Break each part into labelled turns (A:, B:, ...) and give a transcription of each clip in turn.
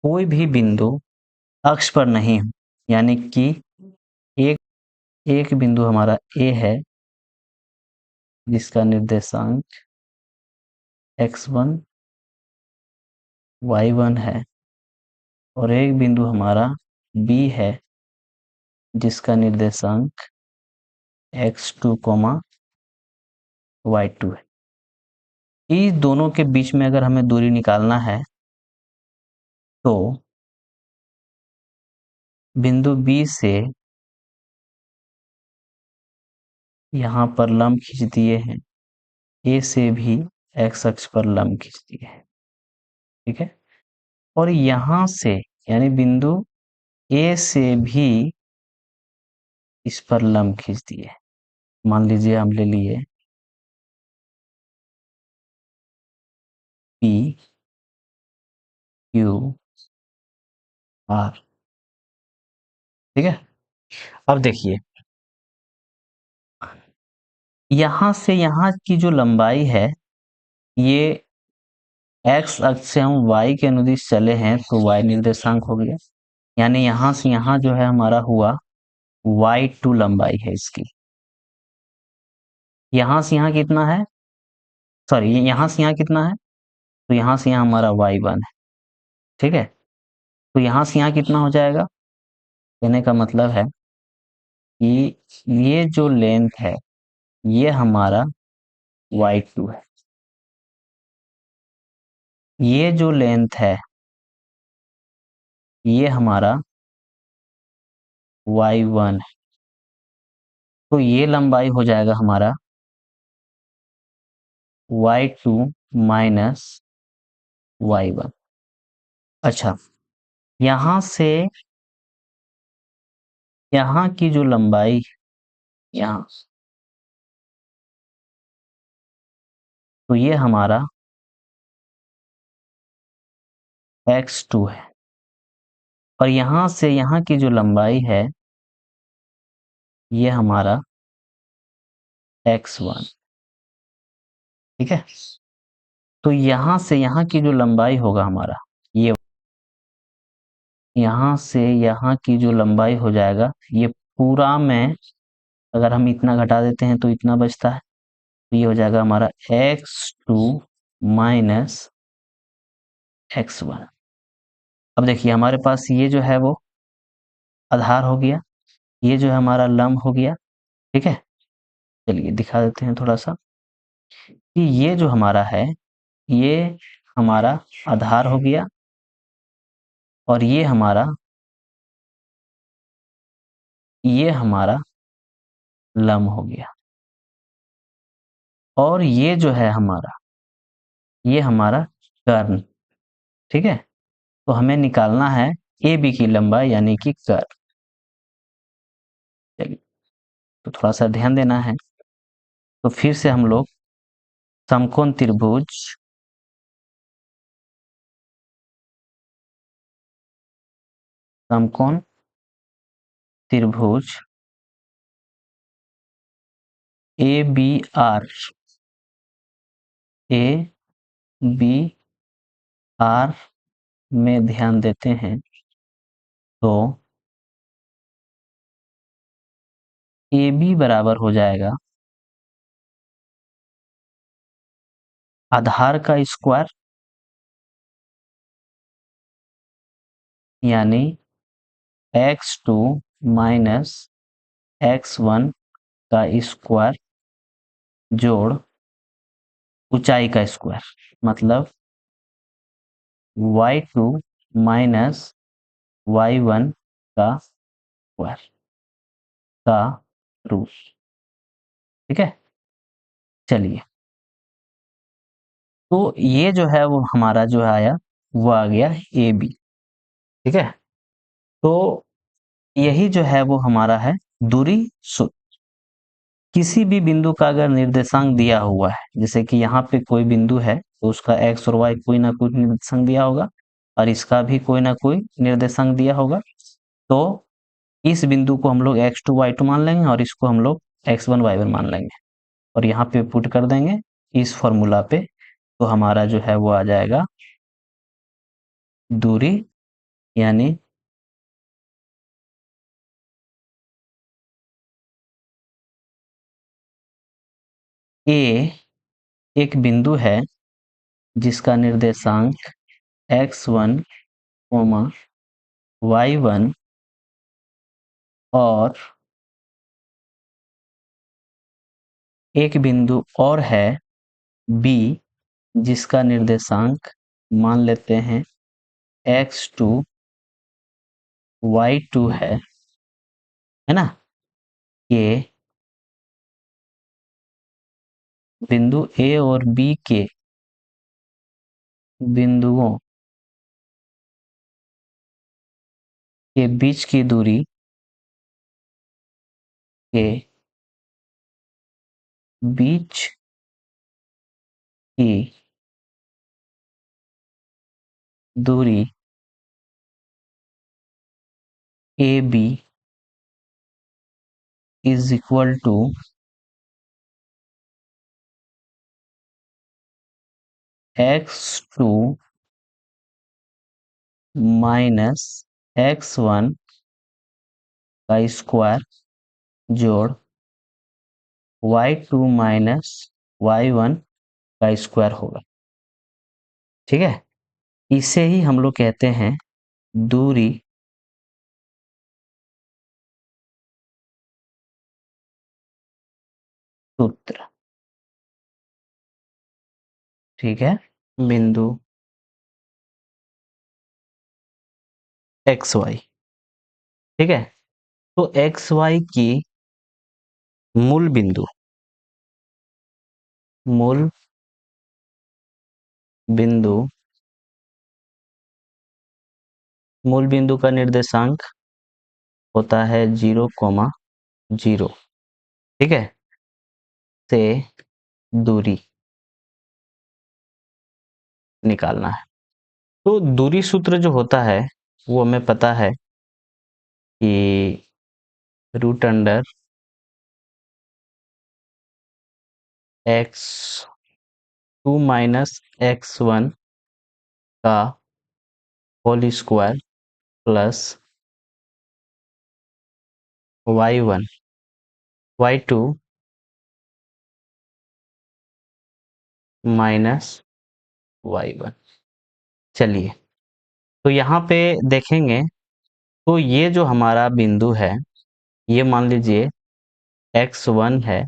A: कोई भी बिंदु अक्ष पर नहीं हो, यानी कि एक एक बिंदु हमारा ए है जिसका निर्देशांक x1 y1 है, और एक बिंदु हमारा बी है जिसका निर्देशांक x2, y2 है। इस दोनों के बीच में अगर हमें दूरी निकालना है तो बिंदु बी से यहाँ पर लंब खींच दिए हैं, ए से भी x अक्ष पर लंब खींच दिए हैं, ठीक है। और यहाँ से यानी बिंदु ए से भी इस पर लंब खींच दिए। मान लीजिए हम ले लिए पी क्यू आर, ठीक है। अब देखिए यहां से यहां की जो लंबाई है, ये x अक्ष से हम y के अनुदिश चले हैं तो y निर्देशांक हो गया, यानी यहां से यहां जो है हमारा हुआ y2 लंबाई है इसकी। यहां से यहां कितना है, सॉरी यहां से यहां कितना है, तो यहां से यहां हमारा y1 है, ठीक है। तो यहां से यहां कितना हो जाएगा, कहने का मतलब है कि ये जो लेंथ है ये हमारा y2 है, ये जो लेंथ है ये हमारा y1 है। तो ये लंबाई हो जाएगा हमारा y2 माइनस y1। अच्छा, यहां से यहां की जो लंबाई यहां, तो ये हमारा x2 है, और यहां से यहां की जो लंबाई है ये हमारा x1, ठीक है। तो यहां से यहां की जो लंबाई होगा हमारा ये, यहां से यहां की जो लंबाई हो जाएगा ये पूरा में, अगर हम इतना घटा देते हैं तो इतना बचता है, तो ये हो जाएगा हमारा x2 माइनस x1। अब देखिए हमारे पास ये जो है वो आधार हो गया, ये जो है हमारा लंब हो गया, ठीक है। चलिए दिखा देते हैं थोड़ा सा कि ये जो हमारा है ये हमारा आधार हो गया, और ये हमारा लंब हो गया, और ये जो है हमारा ये हमारा कर्ण, ठीक है। तो हमें निकालना है ए बी की लंबाई यानी कि कर्व। चलिए तो थोड़ा सा ध्यान देना है। तो फिर से हम लोग समकोण त्रिभुज समकोण त्रिभुज A B R, A B R में ध्यान देते हैं तो ए बी बराबर हो जाएगा आधार का स्क्वायर, यानी x2 माइनस x1 का स्क्वायर जोड़ ऊंचाई का स्क्वायर, मतलब y2 माइनस y1 का स्क्वायर का रूट, ठीक है। चलिए तो ये जो है वो हमारा जो आया वो आ गया ए बी, ठीक है। तो यही जो है वो हमारा है दूरी सूत्र। किसी भी बिंदु का अगर निर्देशांक दिया हुआ है, जैसे कि यहाँ पे कोई बिंदु है तो उसका x और y कोई ना कोई निर्देशांक दिया होगा, और इसका भी कोई ना कोई निर्देशांक दिया होगा, तो इस बिंदु को हम लोग x2 y2 मान लेंगे और इसको हम लोग x1 y1 मान लेंगे, और यहाँ पे पुट कर देंगे इस फॉर्मूला पे, तो हमारा जो है वो आ जाएगा दूरी यानी ए एक बिंदु है जिसका निर्देशांक x1, y1 और एक बिंदु और है B जिसका निर्देशांक मान लेते हैं x2, y2 है ना। ये बिंदु A और B के बिंदुओं के बीच की दूरी के बीच की दूरी AB is equal to x2 minus x1 का स्क्वायर जोड़ y2 माइनस y1 का स्क्वायर होगा। ठीक है, इसे ही हम लोग कहते हैं दूरी सूत्र। ठीक है, बिंदु एक्स वाई। ठीक है, तो एक्स वाई की मूल बिंदु मूल बिंदु मूल बिंदु का निर्देशांक होता है 0,0। ठीक है, से दूरी निकालना है। तो दूरी सूत्र जो होता है वो हमें पता है कि root under x2 minus x1 का whole square plus y1 y2 minus y1। चलिए, तो यहाँ पे देखेंगे तो ये जो हमारा बिंदु है ये मान लीजिए x1 है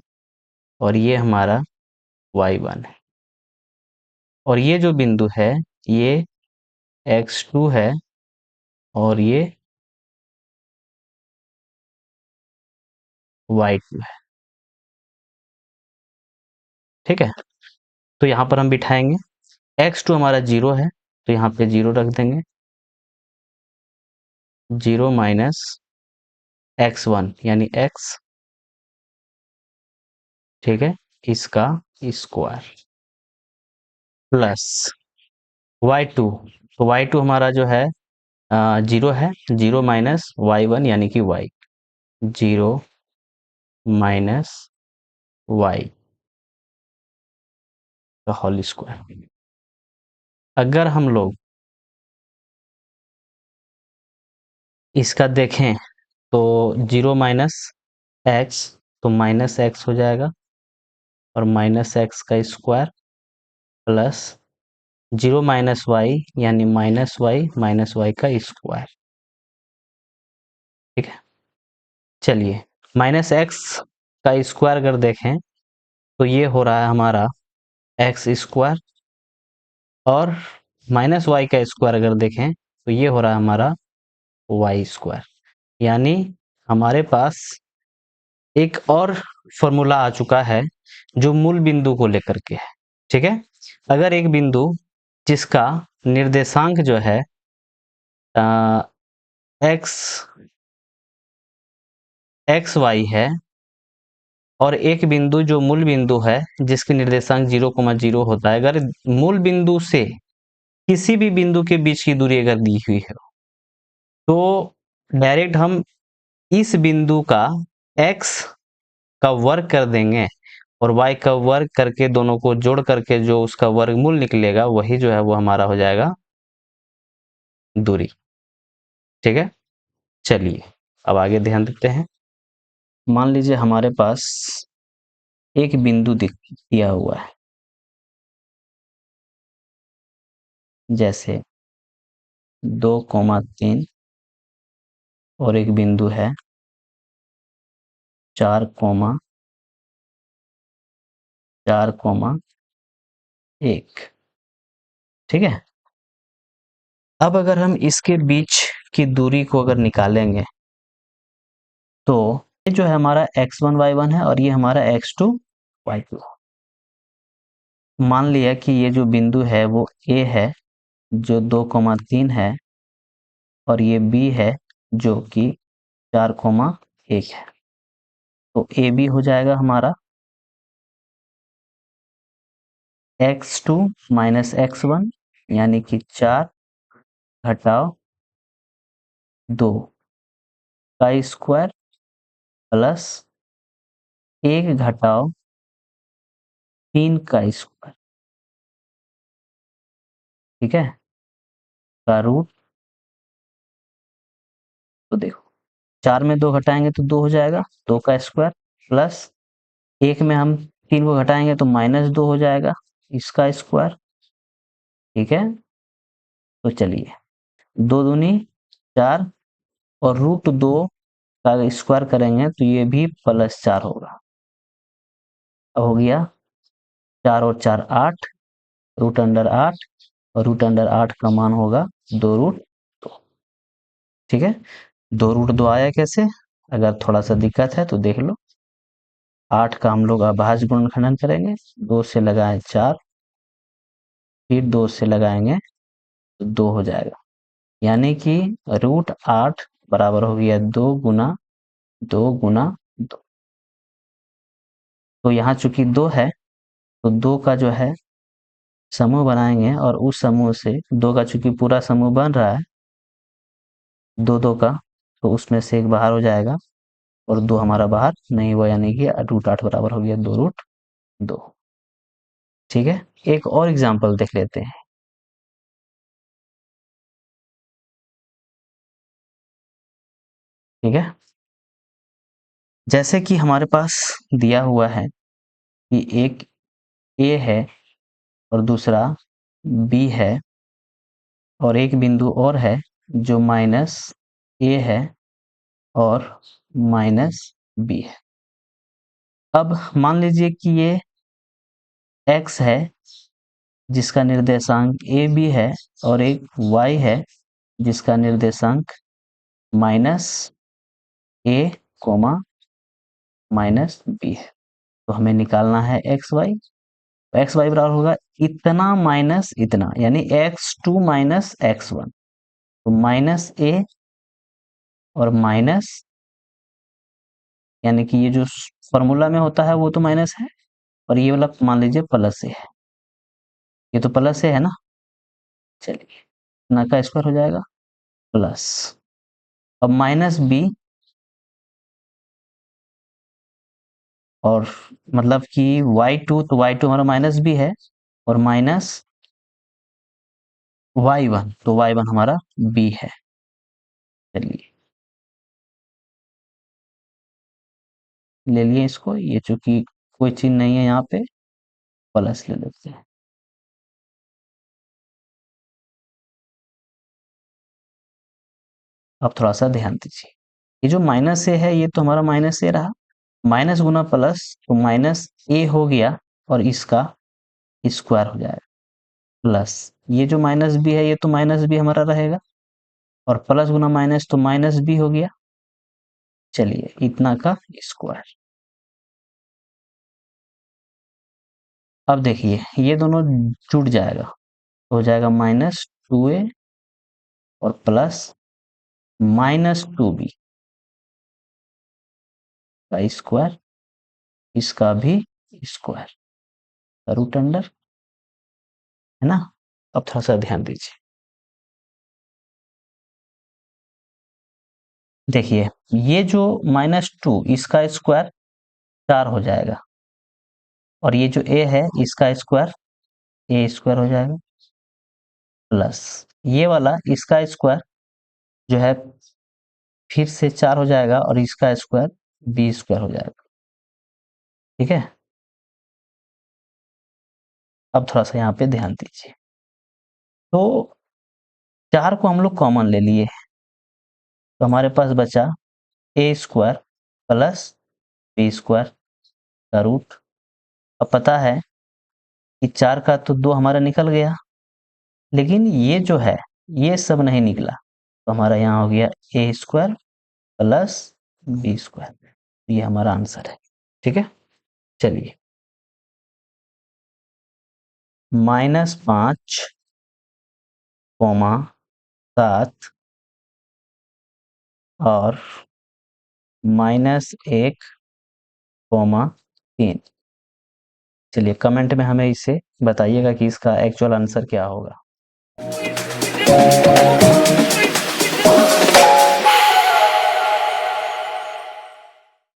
A: और ये हमारा y1 है, और ये जो बिंदु है ये x2 है और ये y2 है। ठीक है, तो यहाँ पर हम बिठाएंगे x2 हमारा 0 है तो यहाँ पे 0 रख देंगे, 0 माइनस x1 यानी x। ठीक है, इसका स्क्वायर प्लस y2, तो y2 हमारा जो है 0 है, 0 माइनस y1 यानी कि y, 0 माइनस y का होल स्क्वायर। अगर हम लोग इसका देखें तो 0 माइनस एक्स तो माइनस एक्स हो जाएगा और माइनस एक्स का स्क्वायर प्लस 0 माइनस वाई यानी माइनस वाई का स्क्वायर। ठीक है, चलिए माइनस एक्स का स्क्वायर अगर देखें तो ये हो रहा है हमारा एक्स स्क्वायर, और माइनस वाई का स्क्वायर अगर देखें तो ये हो रहा है हमारा वाई स्क्वायर। यानी हमारे पास एक और फॉर्मूला आ चुका है जो मूल बिंदु को लेकर के है। ठीक है, अगर एक बिंदु जिसका निर्देशांक जो है एक्स एक्स वाई है और एक बिंदु जो मूल बिंदु है जिसके निर्देशांक 0,0 होता है, अगर मूल बिंदु से किसी भी बिंदु के बीच की दूरी अगर दी हुई है तो डायरेक्ट हम इस बिंदु का x का वर्ग कर देंगे और y का वर्ग करके दोनों को जोड़ करके जो उसका वर्गमूल निकलेगा वही जो है वो हमारा हो जाएगा दूरी। ठीक है, चलिए अब आगे ध्यान देते हैं। मान लीजिए हमारे पास एक बिंदु दिया हुआ है, जैसे 2,3 और एक बिंदु है 4,4,1। ठीक है, अब अगर हम इसके बीच की दूरी को अगर निकालेंगे तो ये जो है हमारा x1 y1 है और ये हमारा x2 y2। मान लिया कि ये जो बिंदु है वो A है जो 2,3 है और ये B है जो कि 4,1 है। तो AB हो जाएगा हमारा x2 माइनस x1 यानी कि 4 घटाओ 2 का स्क्वायर प्लस 1 घटाओ 3 का स्क्वायर। ठीक है, का रूट। तो देखो 4 में 2 घटाएंगे तो 2 हो जाएगा, 2 का स्क्वायर प्लस 1 में हम 3 को घटाएंगे तो -2 हो जाएगा, इसका स्क्वायर। ठीक है, तो चलिए 2 दूनी 4 और √2 का स्क्वायर करेंगे तो ये भी +4 होगा। अब हो गया 4 और 4 8, √8 और √8 का मान होगा 2√2। ठीक है, 2√2 आया कैसे? अगर थोड़ा सा दिक्कत है तो देख लो। 8 का हम लोग अभाज्य गुणनखंडन करेंगे, 2 से लगाएं 4, फिर 2 से लगाएंगे तो 2 हो जाएगा, यानी कि √8 बराबर हो गया 2 गुना 2 गुना 2। तो यहाँ चूंकि 2 है तो 2 का जो है समूह बनाएंगे और उस समूह से 2 का चूंकि पूरा समूह बन रहा है 2 का, तो उसमें से एक बाहर हो जाएगा और 2 हमारा बाहर नहीं हुआ, यानी कि √8 बराबर हो गया 2√2। ठीक है, एक और एग्जाम्पल देख लेते हैं। ठीक है, जैसे कि हमारे पास दिया हुआ है कि एक A है और दूसरा B है और एक बिंदु और है जो -A है और -B है। अब मान लीजिए कि ये x है जिसका निर्देशांक AB है और एक y है जिसका निर्देशांक -A, -B है। तो हमें निकालना है xy। xy बराबर होगा इतना माइनस इतना, यानी x2 माइनस x1। तो -A और माइनस, यानी कि ये जो फॉर्मूला में होता है वो तो माइनस है और ये वाला मान लीजिए प्लस A है। ये तो प्लस A है ना, चलिए ना का स्क्वायर हो जाएगा प्लस। अब -B और मतलब कि y2, तो y2 हमारा -B है और -y1, तो y1 हमारा B है। चलिए ले लिए इसको, ये चूंकि कोई चीज नहीं है यहाँ पे, प्लस ले लेते हैं। अब थोड़ा सा ध्यान दीजिए, ये जो -A है ये तो हमारा -A रहा, माइनस गुना प्लस तो -A हो गया और इसका स्क्वायर हो जाएगा प्लस, ये जो -B है ये तो -B हमारा रहेगा और प्लस गुना माइनस तो -B हो गया। चलिए इतना का स्क्वायर। अब देखिए ये दोनों जुड़ जाएगा, तो हो जाएगा -2A और प्लस -2B का स्क्वायर, इसका भी स्क्वायर, रूट अंडर, है ना। अब थोड़ा सा ध्यान दीजिए, देखिए ये जो -2 इसका स्क्वायर 4 हो जाएगा और ये जो A है इसका स्क्वायर A स्क्वायर हो जाएगा प्लस ये वाला इसका स्क्वायर जो है फिर से 4 हो जाएगा और इसका स्क्वायर बी स्क्वायर हो जाएगा। ठीक है, अब थोड़ा सा यहाँ पे ध्यान दीजिए। तो 4 को हम लोग कॉमन ले लिए, तो हमारे पास बचा ए स्क्वायर प्लस बी स्क्वायर का रूट। अब पता है कि 4 का तो 2 हमारा निकल गया, लेकिन ये जो है ये सब नहीं निकला, तो हमारा यहाँ हो गया ए स्क्वायर प्लस बी स्क्वायर। ये हमारा आंसर है। ठीक है, चलिए -5, 7 और -1, 3। चलिए कमेंट में हमें इसे बताइएगा कि इसका एक्चुअल आंसर क्या होगा।